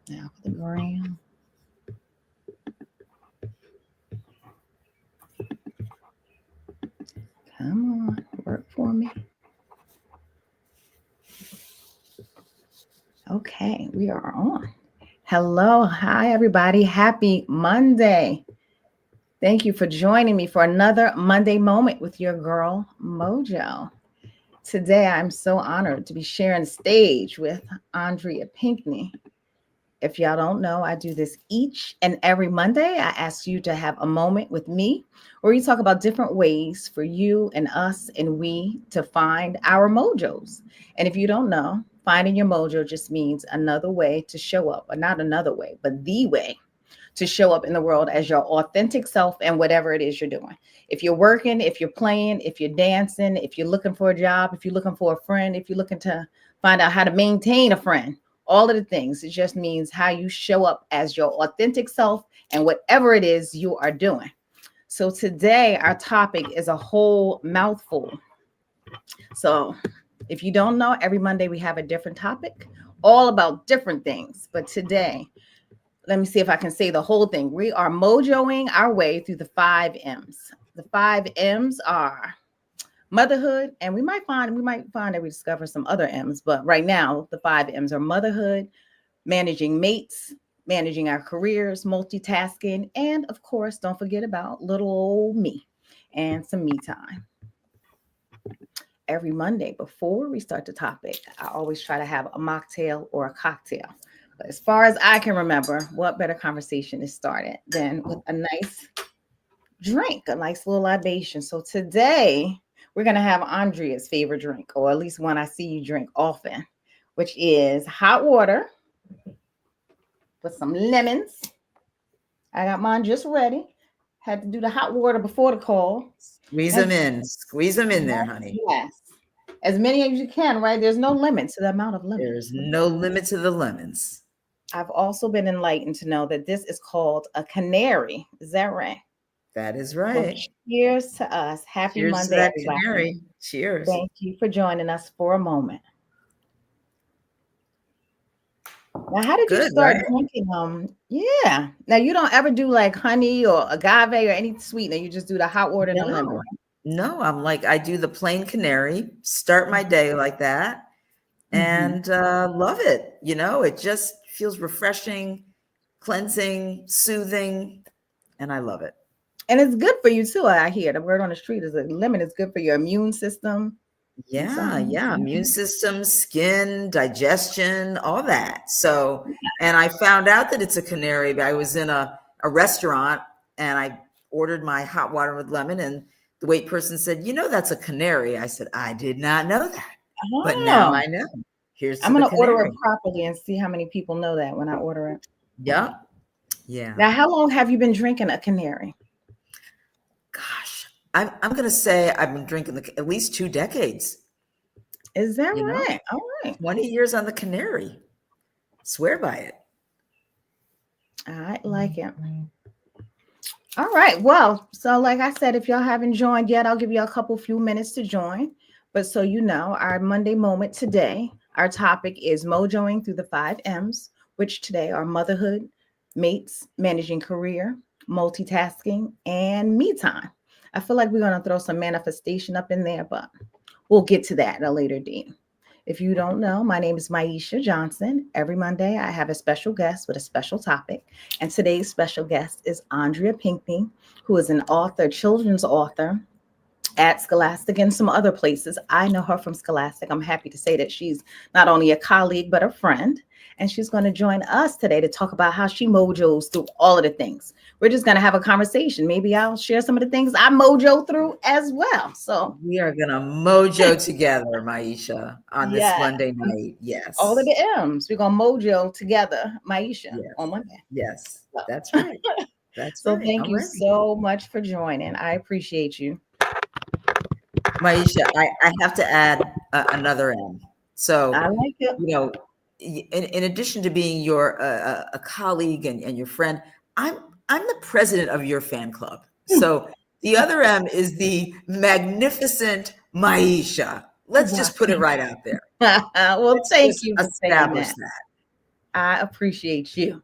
Now for the gram. Come on, work for me. Okay, we are on. Hello, hi everybody. Happy Monday. Thank you for joining me for another Monday moment with your girl Mojo. Today I'm so honored to be sharing the stage with Andrea Pinkney. If y'all don't know, I do this each and every Monday. I ask you to have a moment with me where we talk about different ways for you and us and we to find our mojos. And if you don't know, finding your mojo just means another way to show up, or not another way, but the way to show up in the world as your authentic self and whatever it is you're doing. If you're working, if you're playing, if you're dancing, if you're looking for a job, if you're looking for a friend, if you're looking to find out how to maintain a friend, all of the things, it just means how you show up as your authentic self and whatever it is you are doing. So today, our topic is a whole mouthful. So if you don't know, every Monday we have a different topic, all about different things. But today, let me see if I can say the whole thing. We are mojoing our way through the 5 M's. The 5 M's are motherhood, and we might find that we discover some other M's, but right now the 5 M's are motherhood, managing mates, managing our careers, multitasking, and of course, don't forget about little old me and some me time. Every Monday before we start the topic, I always try to have a mocktail or a cocktail. But as far as I can remember, what better conversation is started than with a nice drink, a nice little libation. So today we're going to have Andrea's favorite drink, or at least one I see you drink often, which is hot water with some lemons. I got mine just ready. Had to do the hot water before the call. Squeeze them in. Squeeze them in there, honey. Yes. As many as you can, right? There's no limit to the amount of lemons. There's no limit to the lemons. I've also been enlightened to know that this is called a canary. Is that right? That is Well, right. cheers to us. Happy Cheers to Monday, that everybody. canary. Cheers. Thank you for joining us for a moment. Now, how did you Good, start right? drinking? Yeah. Now you don't ever do like honey or agave or any sweetener. You just do the hot water and the lemon. No, no, I'm like, I do the plain canary, start my day like that, and love it. It just feels refreshing, cleansing, soothing, and I love it. And it's good for you too. I hear the word on the street is that lemon is good for your immune system. Yeah, yeah. Immune system, skin, digestion, all that. So, and I found out that it's a canary. I was in a restaurant and I ordered my hot water with lemon, and the wait person said, that's a canary. I said, I did not know that. But now I know. Here's to I'm the going to order canary. it properly and see how many people know that when I order it. Yeah. Yeah. Now, how long have you been drinking a canary? Gosh, I'm going to say I've been drinking at least 2 decades. Is that right? All right. 20 years on the canary. Swear by it. I like it. All right. Well, so like I said, if y'all haven't joined yet, I'll give you a few minutes to join. But so you know, our Monday moment today, our topic is mojoing through the 5 M's, which today are motherhood, mates, managing career, multitasking, and me time. I feel like we're going to throw some manifestation up in there, but we'll get to that at a later date. If you don't know, my name is Maisha Johnson. Every Monday, I have a special guest with a special topic. And today's special guest is Andrea Pinkney, who is an author, children's author at Scholastic and some other places. I know her from Scholastic. I'm happy to say that she's not only a colleague, but a friend. And she's going to join us today to talk about how she mojos through all of the things. We're just going to have a conversation. Maybe I'll share some of the things I mojo through as well. So we are going to mojo together, Maisha, on this Monday night. Yes. All of the M's. We're going to mojo together, Maisha, on Monday. Yes, that's right. That's right. So thank you so much for joining. I appreciate you. Maisha, I have to add another M. So, I like it. In addition to being your a colleague and your friend, I'm the president of your fan club. So the other M is the magnificent Maisha. Let's just put it right out there. Well, thank you for establish that. I appreciate you.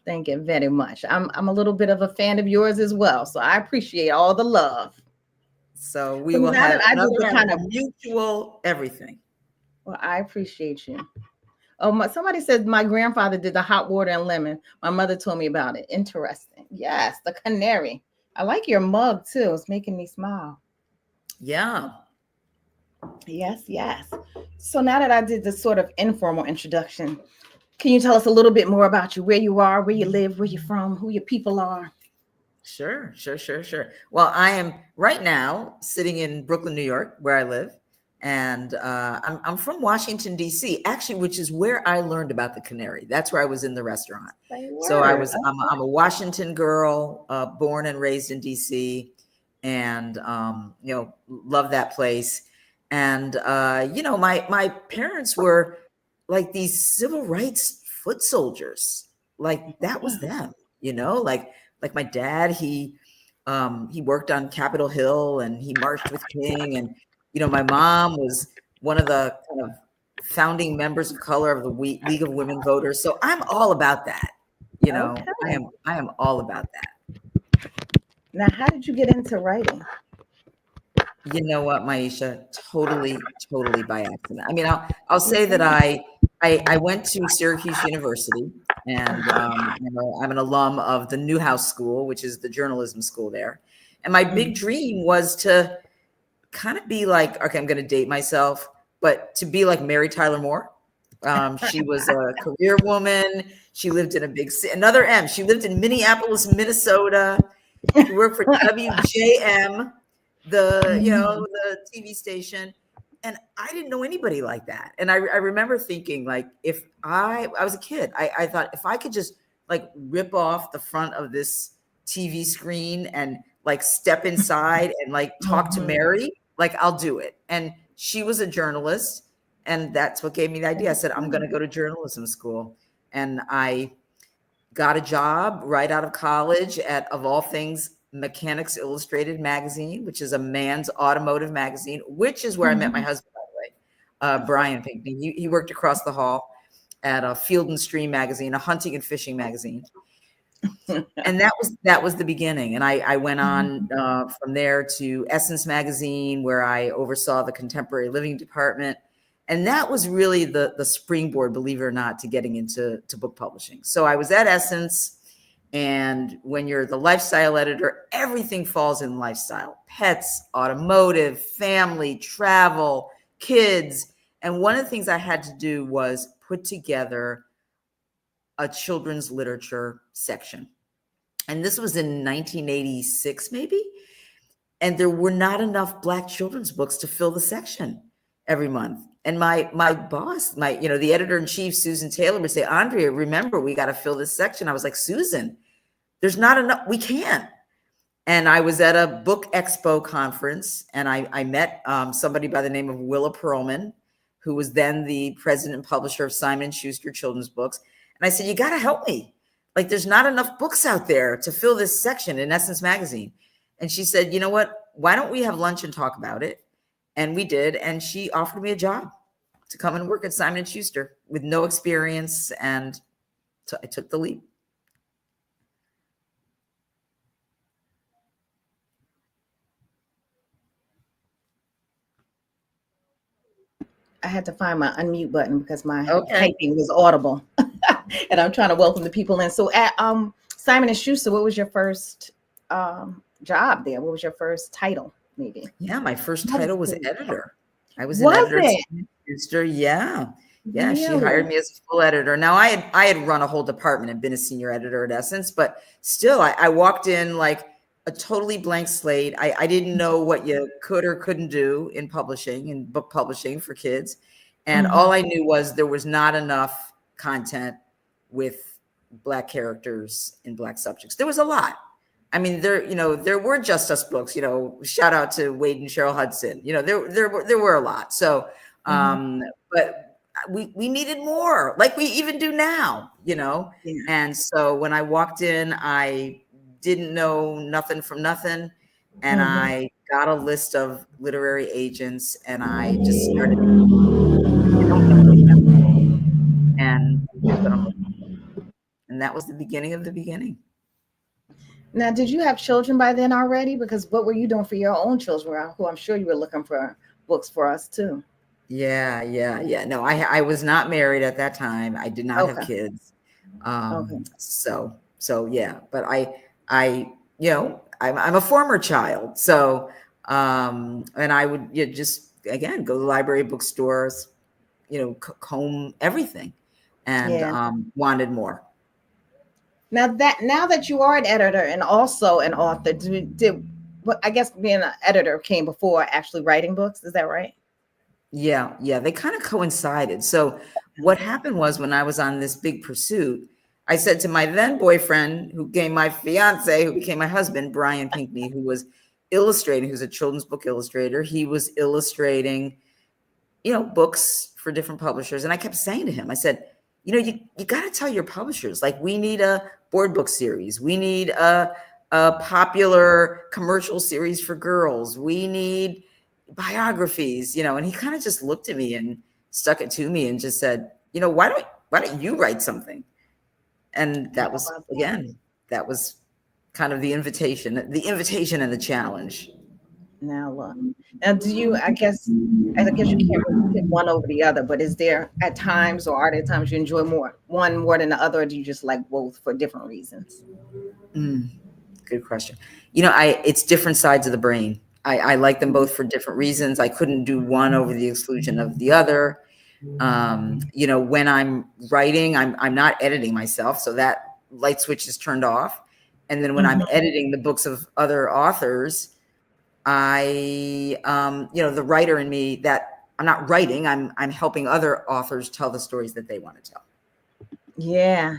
Thank you very much. I'm a little bit of a fan of yours as well, so I appreciate all the love. So we So will now that have I did another the round kind of of, mutual everything. well, I appreciate you. Oh, somebody said my grandfather did the hot water and lemon. My mother told me about it. Interesting. Yes, the canary. I like your mug too. It's making me smile. Yeah. Yes, yes. So now that I did this sort of informal introduction, can you tell us a little bit more about you, where you are, where you live, where you're from, who your people are? Sure, sure, sure, sure. Well, I am right now sitting in Brooklyn, New York, where I live, and I'm from Washington D.C. actually, which is where I learned about the canary. That's where I was in the restaurant. Say So I word. was I'm a Washington girl, born and raised in D.C., and love that place. And my parents were like these civil rights foot soldiers. Like that was them, like my dad, he worked on Capitol Hill and he marched with King. And, my mom was one of the kind of founding members of color of the League of Women Voters. So I'm all about that. I Okay. am all about that. Now, how did you get into writing? You know what, Maisha? Totally, totally by accident. I mean, I'll say that I went to Syracuse University, and I'm an alum of the Newhouse School, which is the journalism school there. And my big dream was to kind of be like, okay, I'm going to date myself, but to be like Mary Tyler Moore. She was a career woman. She lived in a big city. Another M. She lived in Minneapolis, Minnesota. She worked for WJM, the TV station. And I didn't know anybody like that. And I remember thinking, like, if I was a kid, I thought if I could just like rip off the front of this TV screen and like step inside and like talk to Mary, like I'll do it. And she was a journalist. And that's what gave me the idea. I said, I'm going to go to journalism school. And I got a job right out of college at, of all things, Mechanics Illustrated magazine, which is a man's automotive magazine, which is where I met my husband, by the way, Brian Pinkney. He worked across the hall at a Field and Stream magazine, a hunting and fishing magazine. And that was the beginning. And I went on from there to Essence magazine, where I oversaw the contemporary living department. And that was really the springboard, believe it or not, to getting into book publishing. So I was at Essence. And when you're the lifestyle editor, everything falls in lifestyle: pets, automotive, family, travel, kids. And one of the things I had to do was put together a children's literature section. And this was in 1986, maybe. And there were not enough Black children's books to fill the section every month. And my boss, the editor-in-chief, Susan Taylor, would say, Andrea, remember, we got to fill this section. I was like, Susan, there's not enough. We can't. And I was at a book expo conference, and I met somebody by the name of Willa Perlman, who was then the president and publisher of Simon & Schuster Children's Books. And I said, you got to help me. Like, there's not enough books out there to fill this section in Essence magazine. And she said, you know what? Why don't we have lunch and talk about it? And we did. And she offered me a job to come and work at Simon & Schuster with no experience. And so I took the leap. I had to find my unmute button because my typing was audible. And I'm trying to welcome the people in. So at Simon & Schuster, what was your first job there? What was your first title, maybe? Yeah, my first title was editor. I was an editor at Simon & Schuster. Yeah. Yeah, really? She hired me as a full editor. Now I had run a whole department and been a senior editor at Essence, but still I walked in like a totally blank slate. I didn't know what you could or couldn't do in publishing and book publishing for kids. And all I knew was there was not enough content with Black characters and Black subjects. There was a lot. I mean, there were Just Us books, shout out to Wade and Cheryl Hudson. There were a lot. So, but we needed more, like we even do now, Yeah. And so when I walked in, I didn't know nothing from nothing. And I got a list of literary agents, and I just started, and And that was the beginning of the beginning. Now, did you have children by then already? Because what were you doing for your own children, who I'm sure you were looking for books for us too? Yeah. No, I was not married at that time. I did not have Okay. kids. Okay. So yeah, but I'm a former child. So, and I would just, again, go to the library, bookstores, comb everything, and Yeah. wanted more. Now that you are an editor and also an author, well, I guess being an editor came before actually writing books. Is that right? Yeah, they kind of coincided. So what happened was, when I was on this big pursuit, I said to my then boyfriend, who became my fiance, who became my husband, Brian Pinkney, who was illustrating, who's a children's book illustrator. He was illustrating, books for different publishers. And I kept saying to him, I said, you got to tell your publishers, like, we need a board book series. We need a popular commercial series for girls. We need biographies, and he kind of just looked at me and stuck it to me and just said, why don't you write something? And that was, again, that was kind of the invitation and the challenge. Now look. Now, I guess you can't really pick one over the other, but is there at times, or are there times you enjoy one more than the other, or do you just like both for different reasons? Good question. It's different sides of the brain. I like them both for different reasons. I couldn't do one over the exclusion of the other. When I'm writing, I'm not editing myself, so that light switch is turned off. And then when I'm editing the books of other authors, the writer in me, that I'm not writing, I'm helping other authors tell the stories that they want to tell. Yeah.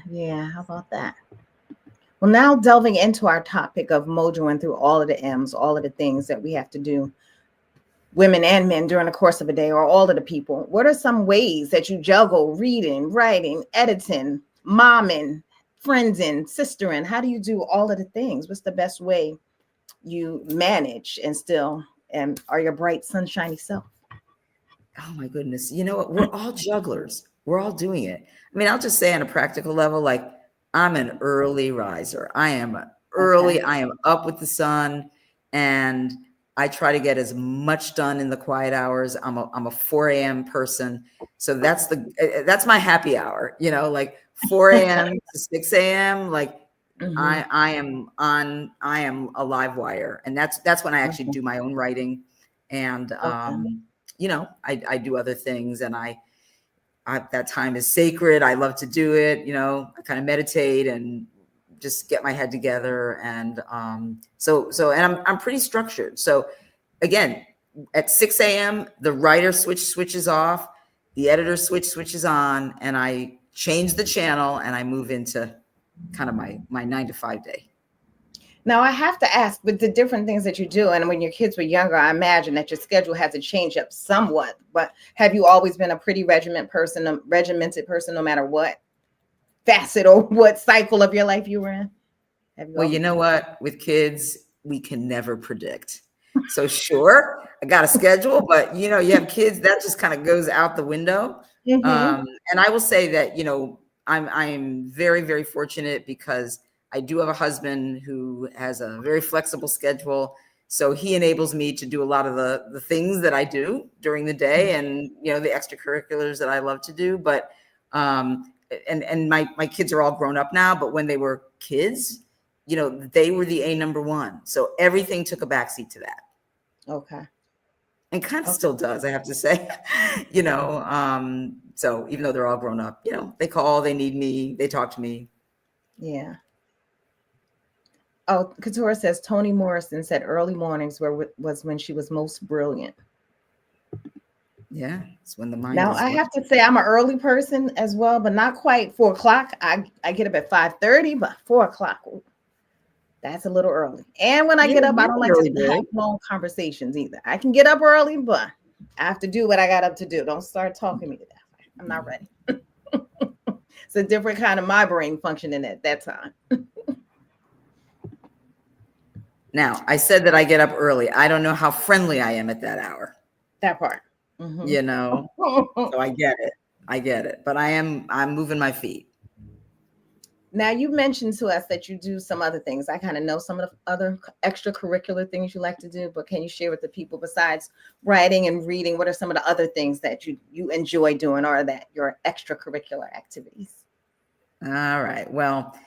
How about that? Well, now delving into our topic of mojoing through all of the M's, all of the things that we have to do, women and men, during the course of a day, or all of the people. What are some ways that you juggle reading, writing, editing, momming, friendsing, sistering? How do you do all of the things? What's the best way you manage and still are your bright, sunshiny self? Oh my goodness. You know what? We're all jugglers. We're all doing it. I mean, I'll just say, on a practical level, like, I'm an early riser. I am up with the sun, and I try to get as much done in the quiet hours. I'm a 4 a.m. person. So that's my happy hour, like 4 a.m. to 6 a.m. Like, I am a live wire. And that's when I actually do my own writing. And, I do other things, and that time is sacred. I love to do it. I kind of meditate and just get my head together. And and I'm pretty structured. So again, at 6 a.m., the writer switches off, the editor switches on, and I change the channel and I move into kind of my 9 to 5 day. Now, I have to ask, with the different things that you do, and when your kids were younger, I imagine that your schedule had to change up somewhat. But have you always been a pretty regimented person, no matter what facet or what cycle of your life you were in? Well, you know what? With kids, we can never predict. So sure, I got a schedule, but you have kids, that just kind of goes out the window. And I will say that, I'm very, very fortunate, because I do have a husband who has a very flexible schedule. So he enables me to do a lot of the things that I do during the day, and, the extracurriculars that I love to do. But, and my kids are all grown up now, but when they were kids, they were the number one. So everything took a backseat to that. Okay. And kind of still does, I have to say, so even though they're all grown up, they call, they need me, they talk to me. Yeah. Oh, Couture says Toni Morrison said early mornings was when she was most brilliant. Yeah, it's when the mind. Now, I have to say I'm an early person as well, but not quite 4 o'clock. I get up at 5:30, but 4 o'clock, that's a little early. And when I get up, I don't like to have long conversations either. I can get up early, but I have to do what I got up to do. Don't start talking to me that way. I'm not ready. It's a different kind of my brain functioning at that time. Now, I said that I get up early. I don't know how friendly I am at that hour. That part. So I get it. But I'm moving my feet. Now, you mentioned to us that you do some other things. I kind of know some of the other extracurricular things you like to do, but can you share with the people besides writing and reading? What are some of the other things that you enjoy doing, or that your extracurricular activities? All right. Well,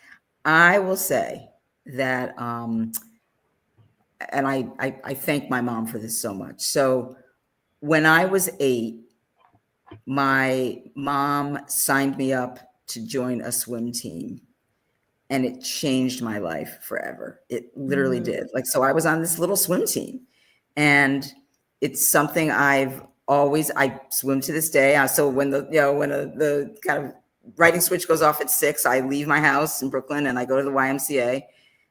I will say that, and I thank my mom for this so much. So when I was 8, my mom signed me up to join a swim team, and it changed my life forever. It literally Mm, did. Like, so I was on this little swim team, and it's something I swim to this day. So when the kind of writing switch goes off at 6, I leave my house in Brooklyn and I go to the YMCA,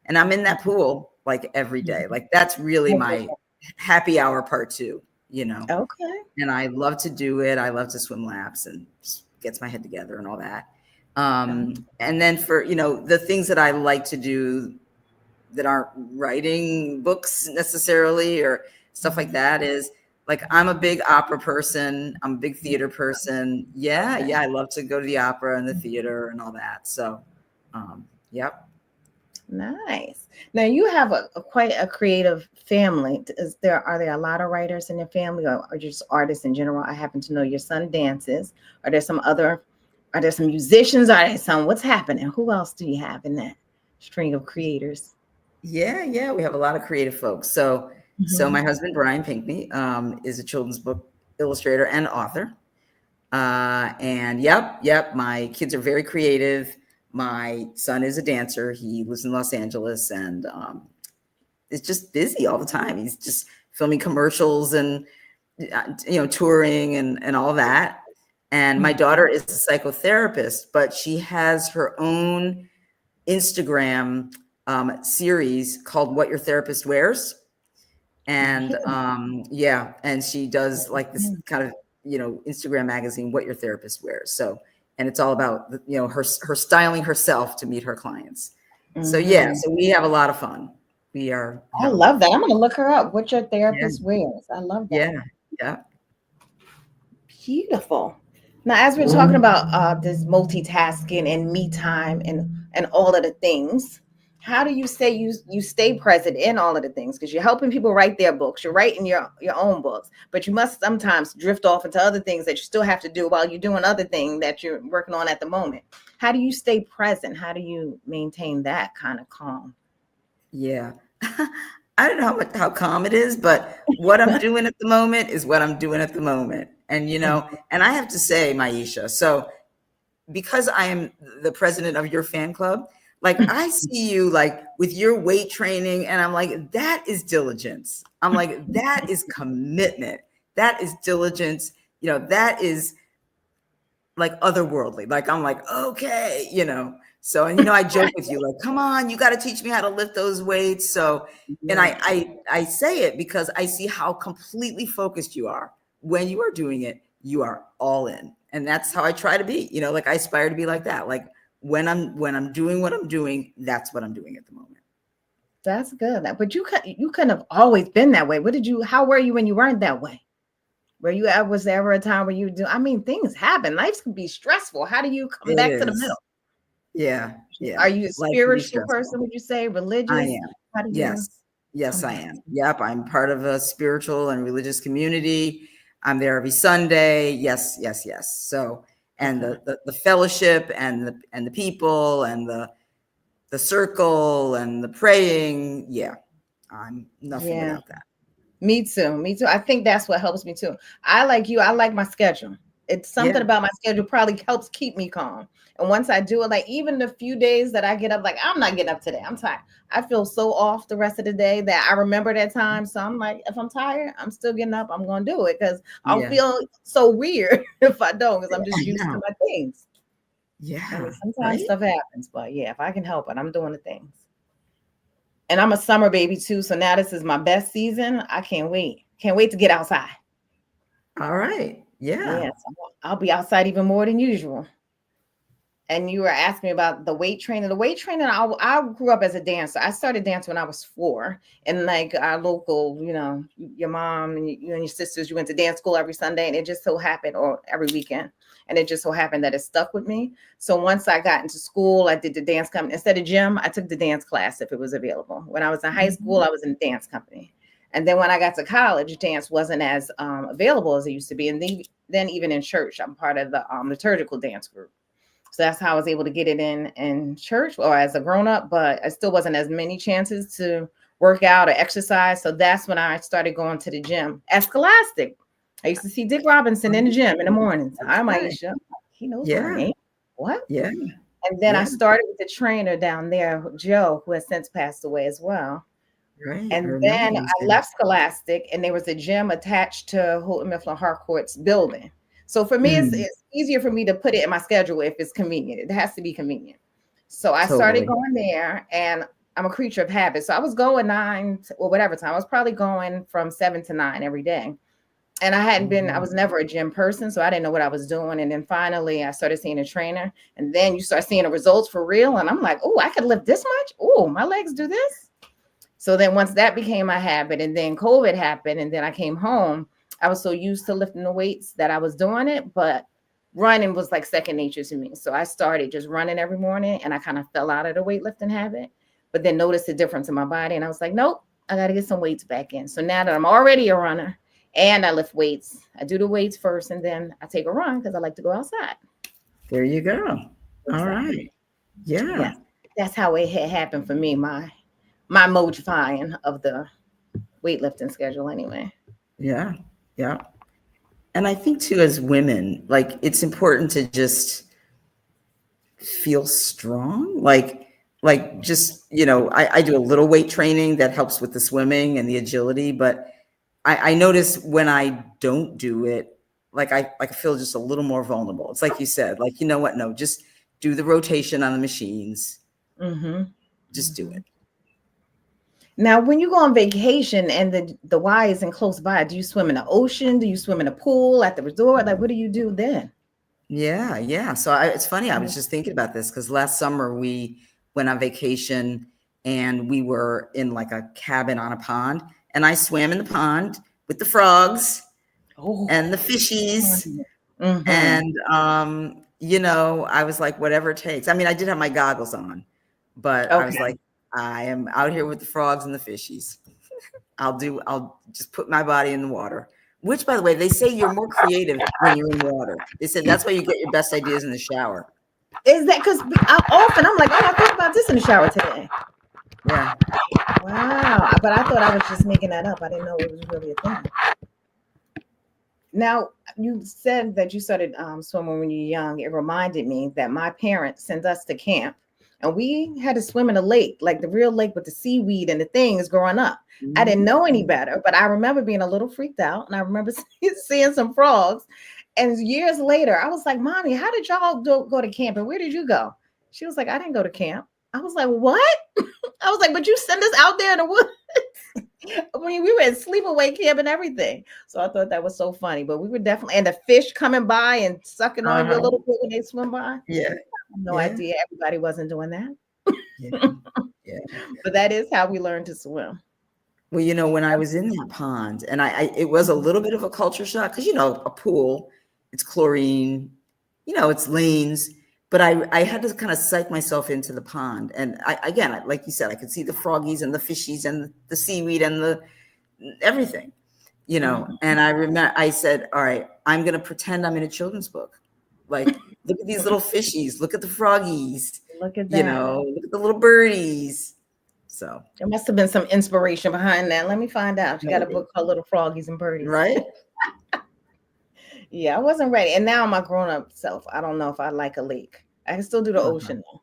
and I'm in that pool like every day. mhm. Like, that's really my happy hour part 2, you know. Okay. And I love to do it. I love to swim laps and just gets my head together and all that. Oh, And then for, the things that I like to do that aren't writing books necessarily or stuff like mhm. that is, like, I'm a big opera person. I'm a big theater person. Yeah. Okay. Yeah. I love to go to the opera and the theater and all that. So, yep. Nice. Now you have a quite a creative family. Are there a lot of writers in your family, or just artists in general? I happen to know your son dances. Are there some other? Are there some musicians? Are there some? What's happening? Who else do you have in that string of creators? Yeah. Yeah. We have a lot of creative folks. So Mhm. my husband, Brian Pinkney, is a children's book illustrator and author. And yep, my kids are very creative. My son is a dancer. He lives in Los Angeles, and is just busy all the time. He's just filming commercials and touring and all that. And my daughter is a psychotherapist, but she has her own Instagram series called "What Your Therapist Wears." And yeah, and she does like this kind of Instagram magazine, "What Your Therapist Wears." So, and it's all about her styling herself to meet her clients. So yeah, Mhm. so we have a lot of fun. We I have a lot love of that. fun. I'm going to look her up. What your Yeah, therapist wears. I love that. yeah, yeah. Beautiful. Now, as we're talking about this multitasking and me time and all of the things, how do you say you stay present in all of the things? Because you're helping people write their books, you're writing your own books, but you must sometimes drift off into other things that you still have to do while you're doing other thing that you're working on at the moment. How do you stay present? How do you maintain that kind of calm? Yeah. I don't know how calm it is, but what I'm doing at the moment is what I'm doing at the moment. And and I have to say, Maisha, so because I am the president of your fan club, like, I see you like with your weight training, and I'm like, that is diligence. I'm like, that is commitment. That is diligence. That is like otherworldly. Like, I'm like, okay. So, and I joke with you, like, come on, you got to teach me how to lift those weights. So, and Yeah. I say it because I see how completely focused you are. When you are doing it, you are all in. And that's how I try to be. Like, I aspire to be like that. Like, when I'm doing what I'm doing, that's what I'm doing at the moment. That's good. But you couldn't have always been that way. How were you when you weren't that way? Was there ever a time where you do? I mean, things happen. Life can be stressful. How do you come It back to the middle? is. Yeah. Yeah. Are you a Life can be spiritual stressful. person? Would you say I religious? am. How do you Yes. Yes, come I back? am. Yep. I'm part of a spiritual and religious community. I'm there every Sunday. Yes, yes, yes. So, and Okay. the fellowship and the people and the circle and the praying. Yeah. I'm nothing Yeah. without that. Me too. Me too. I think that's what helps me too. I like you. I like my schedule. It's Yeah. something about my schedule probably helps keep me calm. And once I do it, like even the few days that I get up, like I'm not getting up today. I'm tired. I feel so off the rest of the day that I remember that time. So I'm like, if I'm tired, I'm still getting up. I'm gonna do it because I'll Yeah. feel so weird if I don't, because I'm I just used to know. my things. I mean, Yeah. sometimes Right. stuff happens, but yeah, if I can help it, I'm doing the things. And I'm a summer baby too, so now this is my best season. I can't wait. Can't wait to get outside. All right. Yeah. Yes, I'll be outside even more than usual. And you were asking me about the weight training. The weight training, I grew up as a dancer. I started dancing when I was 4. And like our local, your mom and you and your sisters, you went to dance school every Sunday, and it just so happened, or every weekend. and it just so happened that it stuck with me. So once I got into school, I did the dance company. Instead of gym, I took the dance class if it was available. When I was in high school, I was in the dance company. And then when I got to college, dance wasn't as available as it used to be. And then even in church, I'm part of the liturgical dance group. So that's how I was able to get it in church or as a grown up, but I still wasn't as many chances to work out or exercise. So that's when I started going to the gym at Scholastic. I used to see Dick Robinson in the gym in the mornings. Hi, Maisha. He knows my Yeah. name. What? Yeah. And then I Yeah. started with the trainer down there, Joe, who has since passed away as well. Right. I And remember then you I saying. left Scholastic, and there was a gym attached to Houghton Mifflin Harcourt's building. So for me, Mm, it's easier for me to put it in my schedule if it's convenient. It has to be convenient. So I started totally. going there, and I'm a creature of habit. So I was going or whatever time. I was probably going from 7 to 9 every day. And I was never a gym person, so I didn't know what I was doing. And then finally I started seeing a trainer, and then you start seeing the results for real. And I'm like, oh, I could lift this much. Oh, my legs do this. So then once that became my habit, and then COVID happened, and then I came home, I was so used to lifting the weights that I was doing it, but running was like second nature to me. So I started just running every morning, and I kind of fell out of the weightlifting habit, but then noticed the difference in my body. And I was like, nope, I got to get some weights back in. So now that I'm already a runner and I lift weights, I do the weights first, and then I take a run because I like to go outside. There you go. All Exactly. right. Yeah. Yes. That's how it had happened for me. My modifying of the weightlifting schedule anyway. Yeah. Yeah. And I think too, as women, like it's important to just feel strong. Like just, I do a little weight training that helps with the swimming and the agility, but I notice when I don't do it, like I feel just a little more vulnerable. It's like you said, like, you know what? No, just do the rotation on the machines. Mm-hmm. Just do Mm-hmm. it. Now, when you go on vacation and the Y isn't close by, do you swim in the ocean? Do you swim in a pool at the resort? Like, what do you do then? Yeah, yeah. So it's funny. I was just thinking about this because last summer we went on vacation and we were in like a cabin on a pond, and I swam in the pond with the frogs Oh, and the fishies. mm-hmm. And I was like, whatever it takes. I mean, I did have my goggles on, but I was Okay. like, I am out here with the frogs and the fishies. I'll just put my body in the water. Which, by the way, they say you're more creative when you're in water. They said that's why you get your best ideas in the shower. Is that because I'm like, oh, I thought about this in the shower today. Yeah. Wow. But I thought I was just making that up. I didn't know it was really a thing. Now, you said that you started swimming when you were young. It reminded me that my parents sent us to camp, and we had to swim in a lake, like the real lake with the seaweed and the things growing up. I didn't know any better, but I remember being a little freaked out, and I remember seeing some frogs. And years later, I was like, Mommy, how did y'all go to camp? And where did you go? She was like, I didn't go to camp. I was like, what? I was like, but you sent us out there in the woods. I mean, we were in sleepaway camp and everything. So I thought that was so funny. But we were definitely, and the fish coming by and sucking on you a Uh-huh. little bit when they swim by. Yeah. No Yeah. idea. Everybody wasn't doing that. Yeah. Yeah. But that is how we learned to swim. Well, when I was in that pond, and it was a little bit of a culture shock because a pool, it's chlorine, it's lanes. But I had to kind of psych myself into the pond, and again, like you said, I could see the froggies and the fishies and the seaweed and the everything, Mhm. And I remember I said, "All right, I'm going to pretend I'm in a children's book. Like, look at these little fishies, look at the froggies, Look at that. look at the little birdies." So, There must have been some inspiration behind that. Let me find out. You got a maybe. book called Little Froggies and Birdies. Right? Yeah, I wasn't ready. And now my grown-up self, I don't know if I like a lake. I can still do the Uh-huh. ocean though.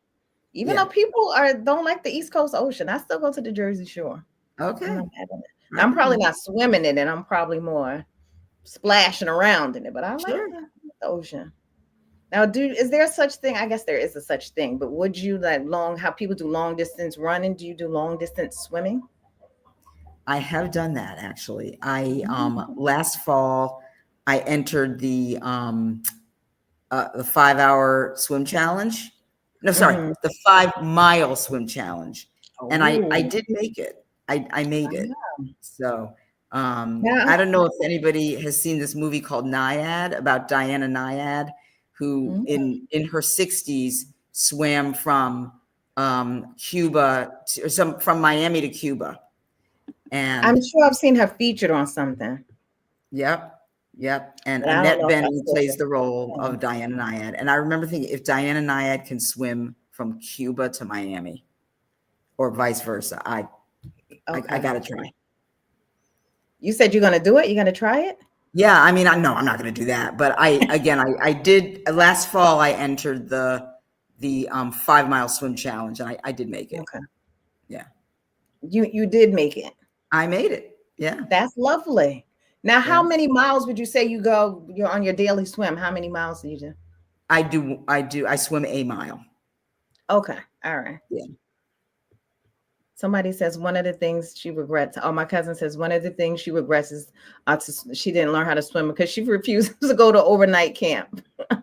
Even Yeah. though people don't like the East Coast Ocean, I still go to the Jersey Shore. I'm Okay. not mad at it. All I'm probably right. not swimming in it. I'm probably more splashing around in it, but I like Sure. the ocean. Now, is there such thing? I guess there is a such thing, but would you like how people do long distance running? Do you do long distance swimming? I have done that actually. I Mhm. last fall I entered the 5-hour swim challenge. No, sorry, Mhm. the 5-mile swim challenge. And I Oh, did make it. I made it. wow. So Yeah. I don't know if anybody has seen this movie called Naiad about Diana Naiad, who in her 60s swam from Cuba from Miami to Cuba. And I'm sure I've seen her featured on something. Yep. And But I don't Annette know if I Bening saw plays it. the role of Diana Nyad. And I remember thinking, if Diana Nyad can swim from Cuba to Miami or vice versa, I got to try. You said you're going to do it? You're going to try it? Yeah. I mean, I'm not going to do that. But I did last fall, I entered the 5 mile swim challenge, and I did make it. Okay. Yeah. You did make it. I made it. Yeah. That's lovely. Now, how many miles would you say you're on your daily swim? How many miles do you do? I swim a mile. Okay. All right. Yeah. Somebody says one of the things she regrets. Oh, my cousin says one of the things she regrets is she didn't learn how to swim because she refused to go to overnight camp. I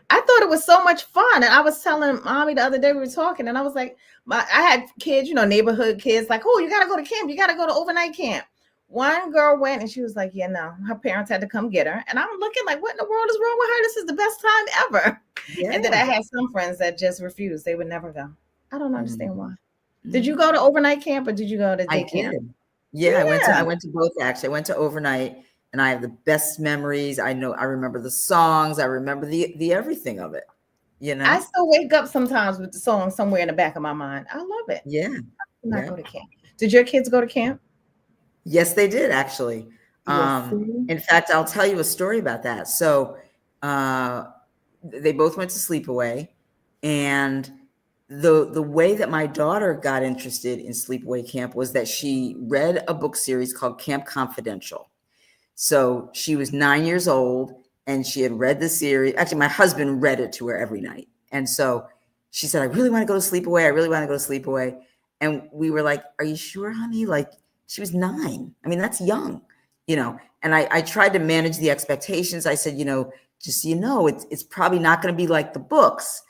thought it was so much fun. And I was telling Mommy the other day, we were talking, and I was like, I had kids, neighborhood kids, like, oh, you got to go to camp. You got to go to overnight camp. One girl went and she was like, yeah, no, her parents had to come get her. And I'm looking like, what in the world is wrong with her? This is the best time ever. Yeah. And then I had some friends that just refused. They would never go. I don't understand why. Did you go to overnight camp or did you go to day camp? Yeah, I went to both, actually. I went to overnight, and I have the best memories. I remember the songs. I remember the everything of it. I still wake up sometimes with the song somewhere in the back of my mind. I love it. Yeah. I go to camp. Did your kids go to camp? Yes, they did, actually. In fact, I'll tell you a story about that. So they both went to sleepaway, and the way that my daughter got interested in sleepaway camp was that she read a book series called Camp Confidential. So she was 9 years old, and she had read the series. Actually, my husband read it to her every night. And so she said, I really want to go to sleepaway. I really want to go to sleepaway. And we were like, are you sure, honey? Like, she was 9. I mean, that's young, and I tried to manage the expectations. I said, just so you know, it's probably not going to be like the books.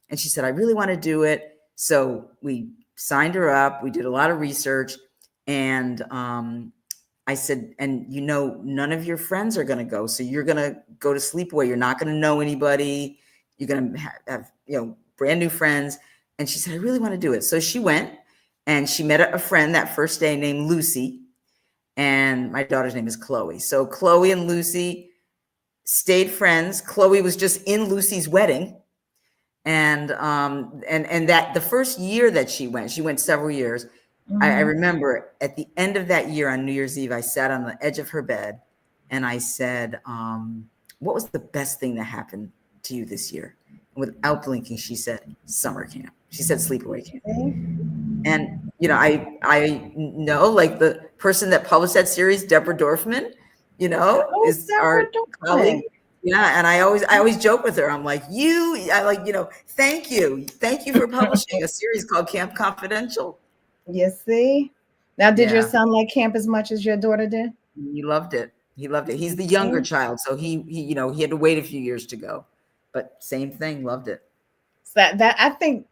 And she said, I really want to do it. So we signed her up. We did a lot of research. And I said, and none of your friends are going to go. So you're going to go to sleepaway. You're not going to know anybody. You're going to have brand new friends. And she said, I really want to do it. So she went, and she met a friend that first day named Lucy. And my daughter's name is Chloe. So Chloe and Lucy stayed friends. Chloe was just in Lucy's wedding. And that the first year that she went several years. I remember at the end of that year on New Year's Eve, I sat on the edge of her bed and I said, what was the best thing that happened to you this year? And without blinking, she said, summer camp. She said sleepaway camp. And, I know, like, the person that published that series, Deborah Dorfman, is our colleague. Yeah. And I always joke with her. I'm like, thank you for publishing a series called Camp Confidential. You see? Now, did your son like camp as much as your daughter did? He loved it. He's the younger child. So he had to wait a few years to go, but same thing, loved it. So that I think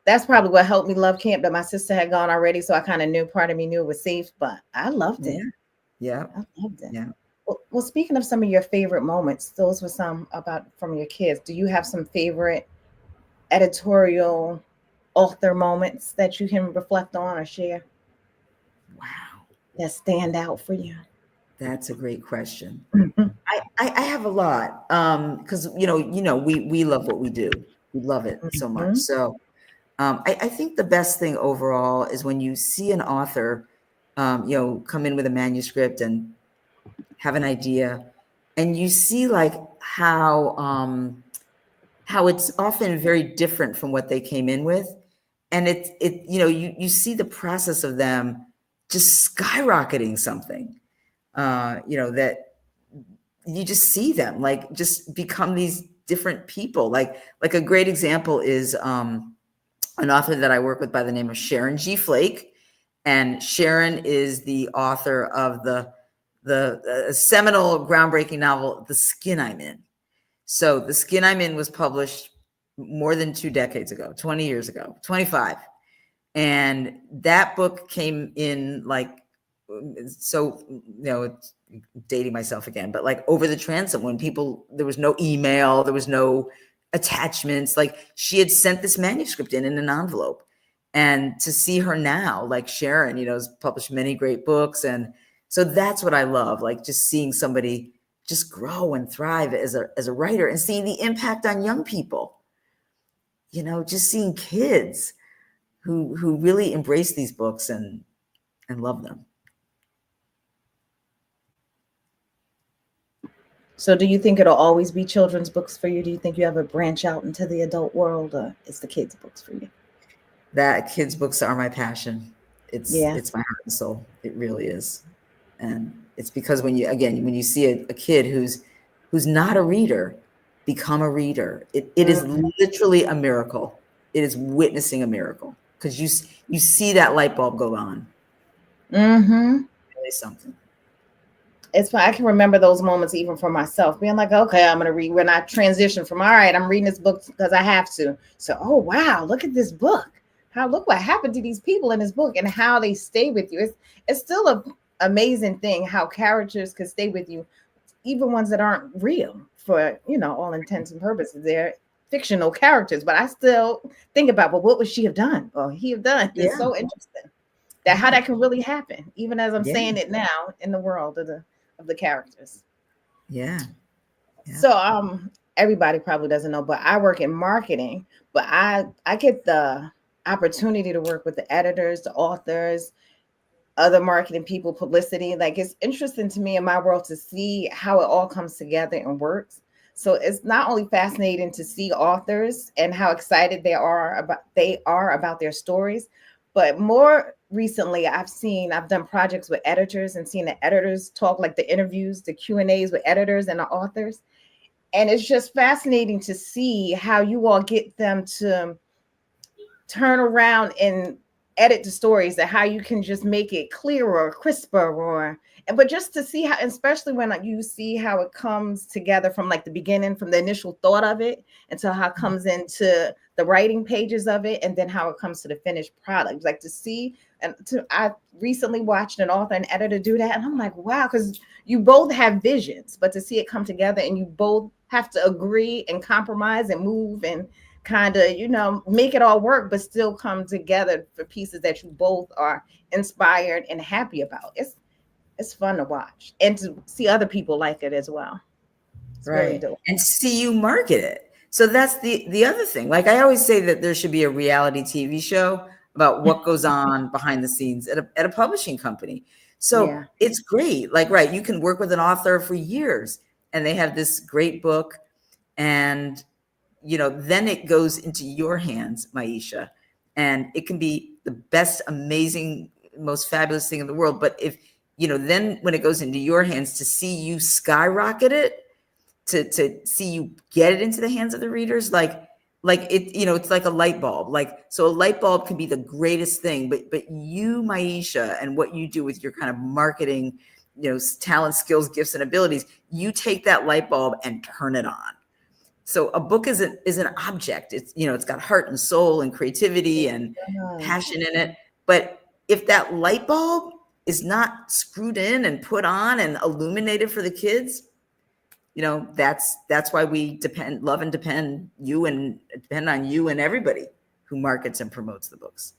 that's probably what helped me love camp, that my sister had gone already. So I kind of part of me knew it was safe, but I loved it. Yeah. I loved it. Yeah. Well, speaking of some of your favorite moments, those were some from your kids. Do you have some favorite editorial author moments that you can reflect on or share? Wow. That stand out for you? That's a great question. I have a lot, because we love what we do. We love it so much. So I think the best thing overall is when you see an author come in with a manuscript and have an idea, and you see like how it's often very different from what they came in with, and you see the process of them just skyrocketing something, that you just see them like just become these different people. Like a great example is an author that I work with by the name of Sharon G. Flake, and Sharon is the author of the seminal, groundbreaking novel, The Skin I'm In. So The Skin I'm In was published more than 2 decades ago, 20 years ago, 25. And that book came in dating myself again, but like over the transom when there was no email, there was no attachments. Like she had sent this manuscript in an envelope. And to see her now, like Sharon, has published many great books. And so that's what I love, like just seeing somebody just grow and thrive as a writer and seeing the impact on young people, just seeing kids who really embrace these books and love them. So do you think it'll always be children's books for you? Do you think you ever branch out into the adult world, or is the kids' books for you? That kids' books are my passion. It's my heart and soul. It really is. And it's because when you see a kid who's not a reader become a reader, it is literally a miracle. It is witnessing a miracle because you see that light bulb go on. Mm-hmm. Really something. It's fun. I can remember those moments even for myself, being like, okay, I'm going to read. When I transition from, all right, I'm reading this book because I have to. So, oh, wow, look at this book. Look what happened to these people in this book and how they stay with you. It's still an amazing thing how characters can stay with you, even ones that aren't real for, all intents and purposes. They're fictional characters, but I still think about, well, what would she have done or he have done? It's so interesting that how that can really happen, even as I'm saying it now in the world of the characters. Yeah. So everybody probably doesn't know, but I work in marketing, but I get the opportunity to work with the editors, the authors, other marketing people, publicity. Like it's interesting to me in my world to see how it all comes together and works. So it's not only fascinating to see authors and how excited they are about their stories, but more recently I've done projects with editors and seen the editors talk, like the interviews, the Q&As with editors and the authors. And it's just fascinating to see how you all get them to turn around and edit the stories, and how you can just make it clearer, crisper, but just to see how, especially when you see how it comes together from like the beginning, from the initial thought of it until how it comes into the writing pages of it, and then how it comes to the finished product. Like to see, I recently watched an author and editor do that, and I'm like, wow, because you both have visions, but to see it come together and you both have to agree and compromise and move and kind of, make it all work, but still come together for pieces that you both are inspired and happy about. It's fun to watch and to see other people like it as well. It's really dope. And see you market it. So that's the other thing. Like I always say that there should be a reality TV show about what goes on behind the scenes at a publishing company. So it's great. Like, right, you can work with an author for years and they have this great book, and then it goes into your hands, Maisha, and it can be the best, amazing, most fabulous thing in the world. But if, then when it goes into your hands, to see you skyrocket it, to see you get it into the hands of the readers, like it, it's like a light bulb. Like, so a light bulb can be the greatest thing, but you, Maisha, and what you do with your kind of marketing, talent, skills, gifts, and abilities, you take that light bulb and turn it on. So a book is an object. It's, it's got heart and soul and creativity and passion in it. But if that light bulb is not screwed in and put on and illuminated for the kids, that's why we love and depend on you and everybody who markets and promotes the books.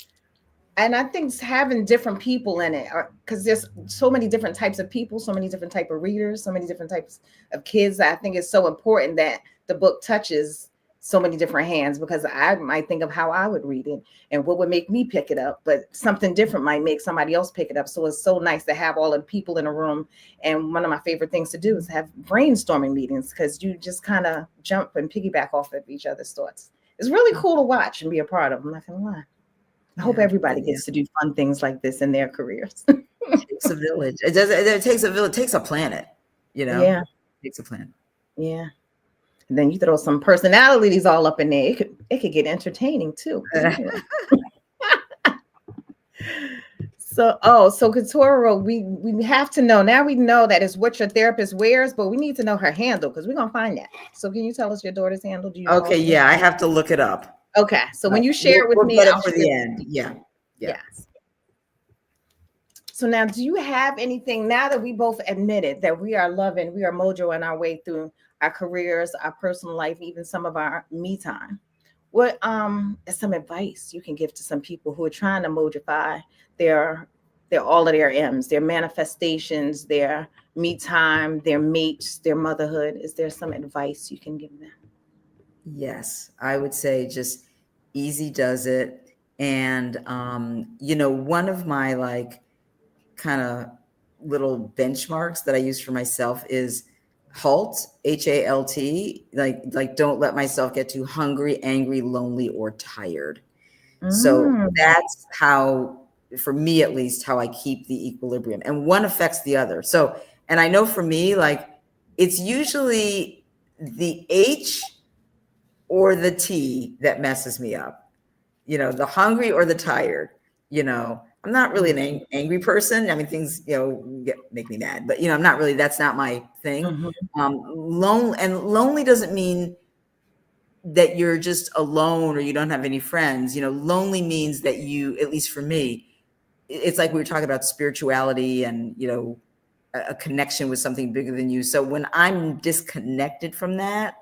And I think having different people in it, because there's so many different types of people, so many different type of readers, so many different types of kids. I think it's so important that the book touches so many different hands, because I might think of how I would read it and what would make me pick it up, but something different might make somebody else pick it up. So it's so nice to have all the people in a room. And one of my favorite things to do is have brainstorming meetings, because you just kind of jump and piggyback off of each other's thoughts. It's really cool to watch and be a part of. I'm not gonna lie. I hope everybody gets to do fun things like this in their careers. It takes a village. It takes a village. It takes a planet. Yeah. It takes a planet. Yeah. And then you throw some personalities all up in there. It could get entertaining too. So Katora, we have to know. Now we know that it's what your therapist wears, but we need to know her handle, because we're gonna find that. So can you tell us your daughter's handle? Do you know? Okay, yeah, I have to look it up. Okay, so when you share it with me, I'll get it for the end. Yeah. Yes. So now, do you have anything now that we both admitted that we are loving, we are mojoing our way through our careers, our personal life, even some of our me time? What is some advice you can give to some people who are trying to mojify their their all of their M's, their manifestations, their me time, their mates, their motherhood? Is there some advice you can give them? Yes, I would say just easy does it. And, one of my like kind of little benchmarks that I use for myself is HALT, HALT, like don't let myself get too hungry, angry, lonely, or tired. So Mm, that's how, for me at least, how I keep the equilibrium. And one affects the other. So, and I know for me, like it's usually the H or the T that messes me up, the hungry or the tired. I'm not really an angry person. I mean, things, make me mad, but, I'm not really, that's not my thing. mhm. Lonely doesn't mean that you're just alone or you don't have any friends. Lonely means that you, at least for me, it's like we were talking about spirituality and, a connection with something bigger than you. So when I'm disconnected from that,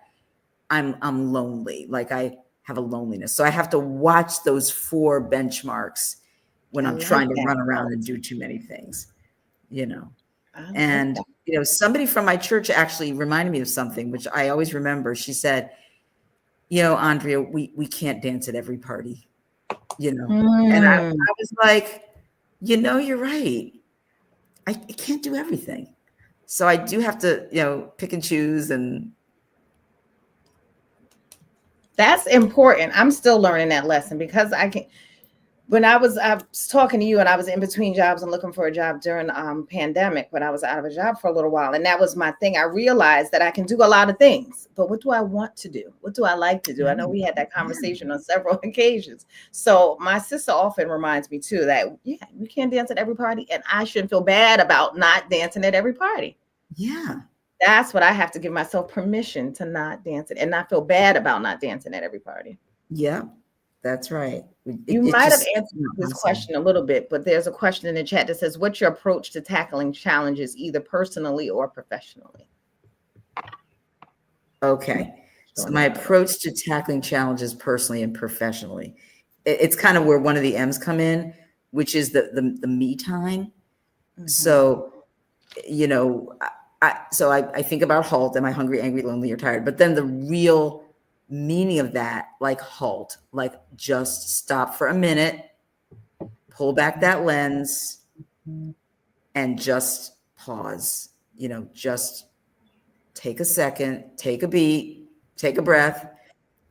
I'm lonely. Like I have a loneliness. So I have to watch those 4 benchmarks when I I'm like trying to that. run around and do too many things, you know. I like And that. somebody from my church actually reminded me of something which I always remember. She said, Andrea, we can't dance at every party, And Mm. I was like, you're right. I can't do everything. So I do have to, pick and choose. And That's important. I'm still learning that lesson because I can. I was talking to you, and I was in between jobs and looking for a job during pandemic, but I was out of a job for a little while, and that was my thing. I realized that I can do a lot of things, but what do I want to do? What do I like to do? I know we had that conversation on several occasions. So my sister often reminds me too that yeah, you can't dance at every party, and I shouldn't feel bad about not dancing at every party. yeah, That's what I have to give myself permission to not dance it and not feel bad about not dancing at every party. yeah, that's right. You It might have just, answered this question a little bit, but there's a question in the chat that says, what's your approach to tackling challenges, either personally or professionally? okay. So Showing my that out of approach to tackling challenges personally and professionally, it's kind of where one of the M's come in, which is the me time. Mhm. So, you know, I think about HALT. Am I hungry, angry, lonely, or tired? But then the real meaning of that, like HALT, like just stop for a minute, pull back that lens, and just pause. Just take a second, take a beat, take a breath,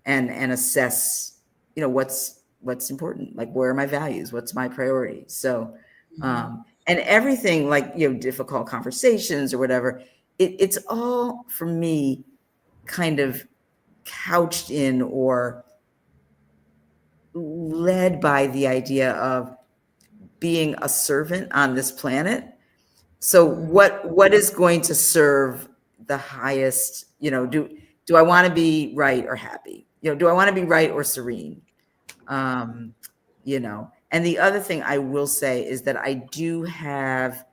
and assess, what's important. Like, where are my values? What's my priority? So, Mhm. and everything like, difficult conversations or whatever, it's all for me kind of couched in or led by the idea of being a servant on this planet. So Mhm. what is going to serve the highest, do I want to be right or happy? Do I want to be right or serene? Um, and the other thing I will say is that I do have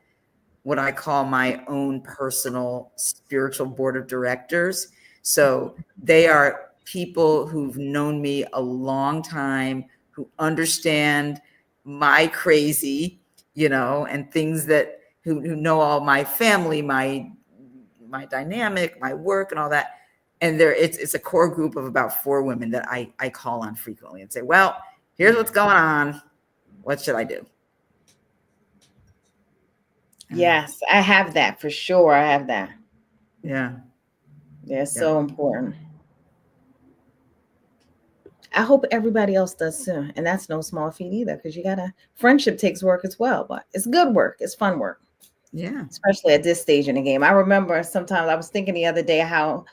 what I call my own personal spiritual board of directors. So they are people who've known me a long time, who understand my crazy, and things that who know all my family, my dynamic, my work, and all that. And it's a core group of about 4 women that I call on frequently and say, well, here's what's going on. What should I do? Yes, I have that for sure. I have that. Yeah. They're Yeah. so important. I hope everybody else does too. And that's no small feat either, because friendship takes work as well, but it's good work. It's fun work, Yeah. especially at this stage in the game. I remember sometimes I was thinking the other day how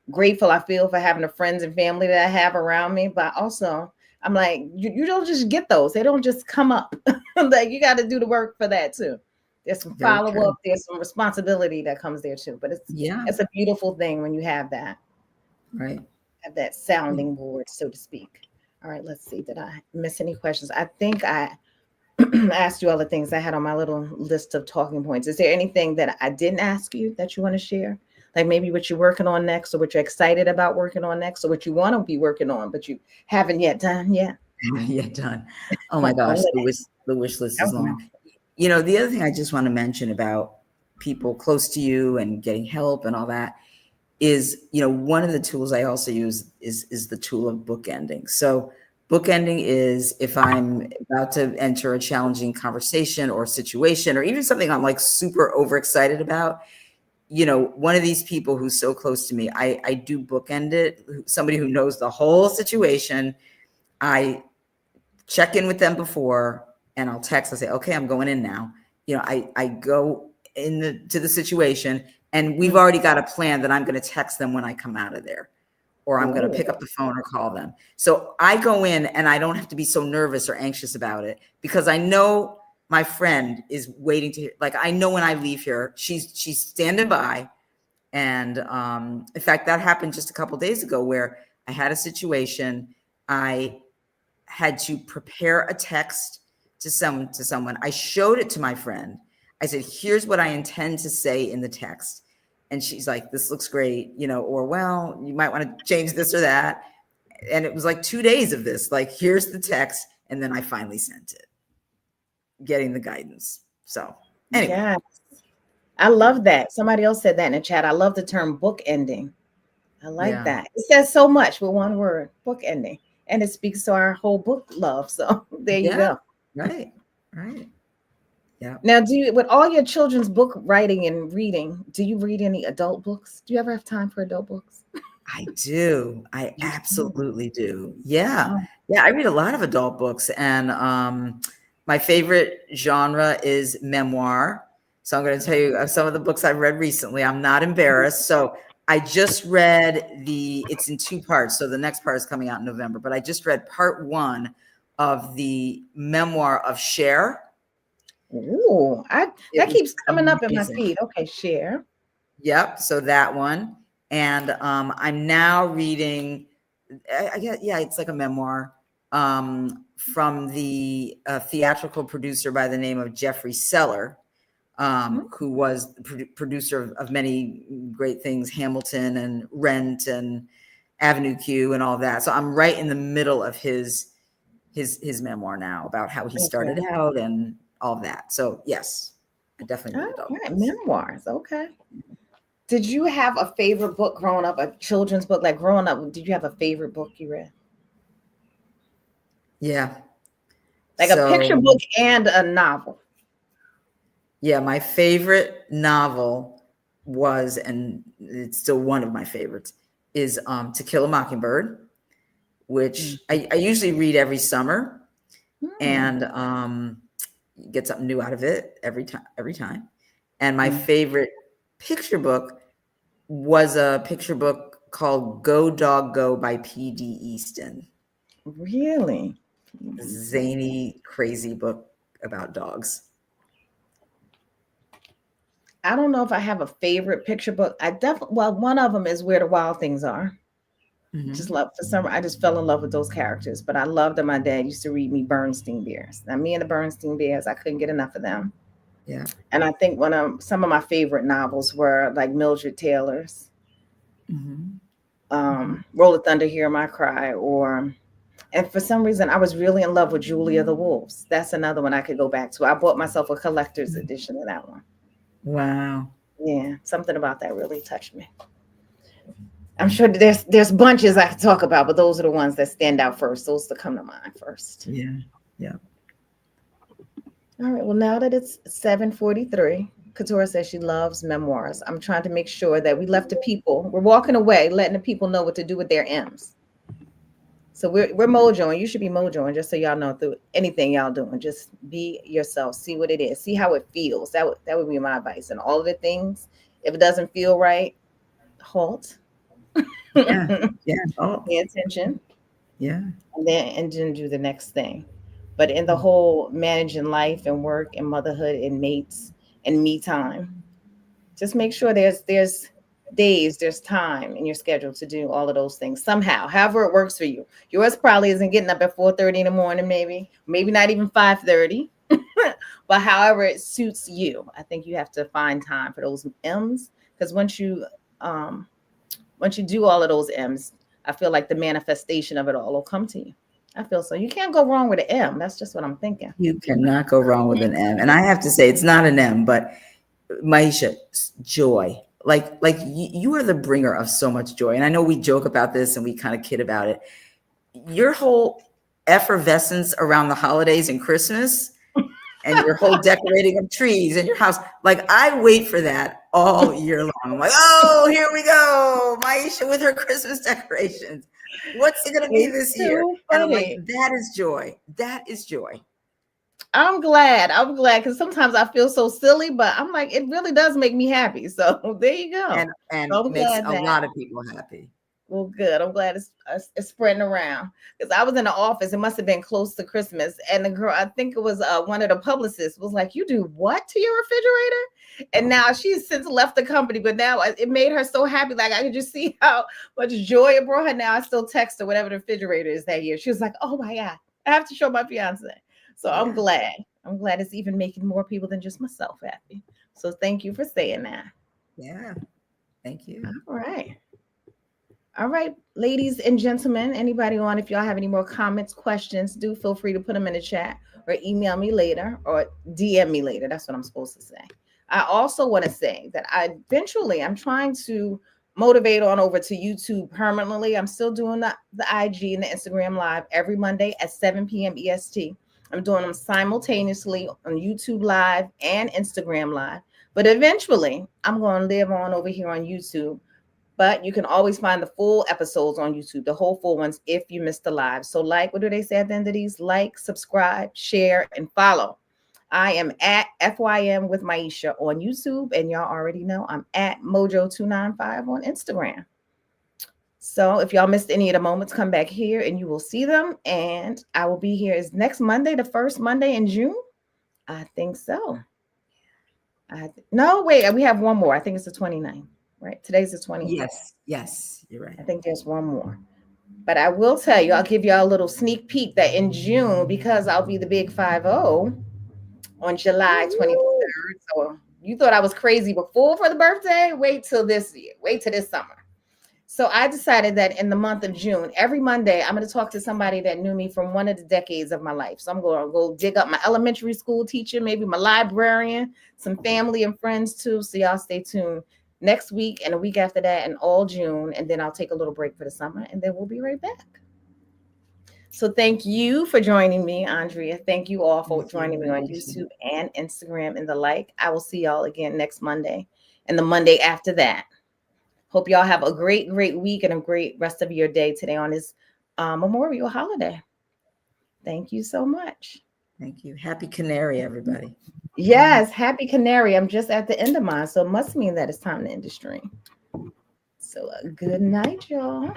grateful I feel for having the friends and family that I have around me. But also, I'm like, you don't just get those. They don't just come up. Like you got to do the work for that too. There's some Very follow true. up. There's some responsibility that comes there too. But Yeah. it's a beautiful thing when you Right. have that sounding board, so to speak. All right, let's see. Did I miss any questions? I think I asked you all the things I had on my little list of talking points. Is there anything that I didn't ask you that you want to share? Like maybe what you're working on next, or what you're excited about working on next, or what you want to be working on, but you haven't yet done yet? Yeah, done. Oh my gosh, All of the wish list that. is Oh, long. The other thing I just want to mention about people close to you and getting help and all that is, one of the tools I also use is the tool of bookending. So bookending is if I'm about to enter a challenging conversation or situation, or even something I'm like super overexcited about, one of these people who's so close to me, I do bookend it. Somebody who knows the whole situation. I check in with them before, and I'll text. I say, okay, I'm going in now. I go to the situation, and we've already got a plan that I'm going to text them when I come out of there, or I'm going to pick up the phone or call them. So I go in, and I don't have to be so nervous or anxious about it, because I know my friend is waiting to hear. Like, I know when I leave here, she's standing by. And in fact, that happened just a couple of days ago, where I had a situation. I had to prepare a text to someone. I showed it to my friend. I said, here's what I intend to say in the text. And she's like, this looks great, or, well, you might want to change this or that. And it was like 2 days of this, like, here's the text. And then I finally sent it, getting the guidance. So anyway. yeah. I love that. Somebody else said that in the chat. I love the term book ending. I like that. It says so much with one word, book ending. And it speaks to our whole book love. So there you Yeah. go. Right. Yeah. Now, with all your children's book writing and reading, do you read any adult books? Do you ever have time for adult books? I do. I You do. absolutely do. Yeah. Oh, Yeah. I read a lot of adult books, and my favorite genre is memoir. So I'm going to tell you some of the books I've read recently. I'm not embarrassed. So I just read it's in 2 parts. So the next part is coming out in November, but I just read part 1 of the memoir of Cher. ooh, It that was keeps coming up in my amazing. feed. Okay, share. Yep. So that one. And I'm now reading, I guess, yeah, it's like a memoir from the theatrical producer by the name of Jeffrey Seller, who was the producer of many great things, Hamilton and Rent and Avenue Q and all that. So I'm right in the middle of his memoir now, about how he started Okay. out and all that. So yes, I definitely read All adult right, books. memoirs. Okay. Did you have a favorite book growing up, a children's book? Like growing up, did you have a favorite book you read? Yeah. Like a picture So book and a novel? yeah, my favorite novel was, and it's still one of my favorites, is To Kill a Mockingbird, which I usually read every summer, Mm-hmm. and get something new out of it every time. And my favorite picture book was a picture book called Go Dog Go by P.D. Easton. Really? Zany, crazy book about dogs. I don't know if I have a favorite picture book. I definitely, well, one of them is Where the Wild Things Are. Just Mm-hmm. love, for some, I just fell in love with those characters. But I loved that my dad used to read me Bernstein Bears. Now, me and the Bernstein Bears, I couldn't get enough of them. Yeah. And I think some of my favorite novels were like Mildred Taylor's Mm-hmm. Roll of Thunder, Hear My Cry, and for some reason, I was really in love with Julia the Wolves. That's another one I could go back to. I bought myself a collector's edition of that one. Wow. Yeah, something about that really touched me. I'm sure there's bunches I could talk about, but those are the ones that stand out first. Those that come to mind first. Yeah. Yeah. All right. Well, now that it's 7:43, Katora says she loves memoirs. I'm trying to make sure that we left the people. We're walking away, letting the people know what to do with their M's. So we're mojoing. You should be mojoing, just so y'all know, through anything y'all doing. Just be yourself. See what it is. See how it feels. That would be my advice. And all of the things, if it doesn't feel right, halt. Yeah. Yeah. Oh, Pay attention, yeah. and then do the next thing. But in the whole managing life and work and motherhood and mates and me time, just make sure there's days, there's time in your schedule to do all of those things somehow, however it works for you. Yours probably isn't getting up at 4:30 in the morning, maybe not even 5:30. But however it suits you, I think you have to find time for those M's, because once you do all of those M's, I feel like the manifestation of it all will come to you. I feel so. You can't go wrong with an M. That's just what I'm thinking. You cannot go wrong with an M. And I have to say, it's not an M, but Maisha, joy. Like you are the bringer of so much joy. And I know we joke about this and we kind of kid about it. Your whole effervescence around the holidays and Christmas and your whole decorating of trees in your house. Like, I wait for that all year long. I'm like, oh, here we go. Maisha with her Christmas decorations. What's it going to be this year? And I'm like, that is joy. That is joy. I'm glad because sometimes I feel so silly, but I'm like, it really does make me happy. So there you go. And so makes a lot of people happy. Well, good. I'm glad it's spreading around, because I was in the office. It must have been close to Christmas, and the girl, I think it was one of the publicists, was like, "You do what to your refrigerator?" And now she's since left the company, but now it made her so happy. Like, I could just see how much joy it brought her. Now I still text her whatever the refrigerator is that year. She was like, "Oh my God, I have to show my fiance." So yeah. I'm glad. I'm glad it's even making more people than just myself happy. So thank you for saying that. Yeah. Thank you. All right. All right, ladies and gentlemen, anybody on, if y'all have any more comments, questions, do feel free to put them in the chat or email me later or DM me later. That's what I'm supposed to say. I also want to say that I'm trying to motivate on over to YouTube permanently. I'm still doing the IG and the Instagram live every Monday at 7 p.m. EST. I'm doing them simultaneously on YouTube live and Instagram live. But eventually, I'm going to live on over here on YouTube. But you can always find the full episodes on YouTube, the whole full ones, if you missed the live. So what do they say at the end of these? Like, subscribe, share, and follow. I am at FYM with Maisha on YouTube, and y'all already know I'm at Mojo295 on Instagram. So if y'all missed any of the moments, come back here and you will see them. And I will be here. Is next Monday the first Monday in June? I think so. No, wait, we have one more. I think it's the 29th. Right. Today's the 20th. Yes, you're right. I think there's one more. But I will tell you, I'll give y'all a little sneak peek that in June, because I'll be the big 5-0 on July 23rd. So you thought I was crazy before for the birthday? Wait till this year. Wait till this summer. So I decided that in the month of June, every Monday, I'm going to talk to somebody that knew me from one of the decades of my life. So I'm going to go dig up my elementary school teacher, maybe my librarian, some family and friends too. So y'all stay tuned. Next week and a week after that and all June, and then I'll take a little break for the summer, and then we'll be right back. So thank you for joining me, Andrea. Thank you all for joining me on YouTube and Instagram and the like. I will see y'all again next Monday and the Monday after that. Hope y'all have a great, great week and a great rest of your day today on this Memorial holiday. Thank you so much. Thank you. Happy Canary, everybody. Yes, happy Canary. I'm just at the end of mine, so it must mean that it's time to end the stream. So good night, y'all.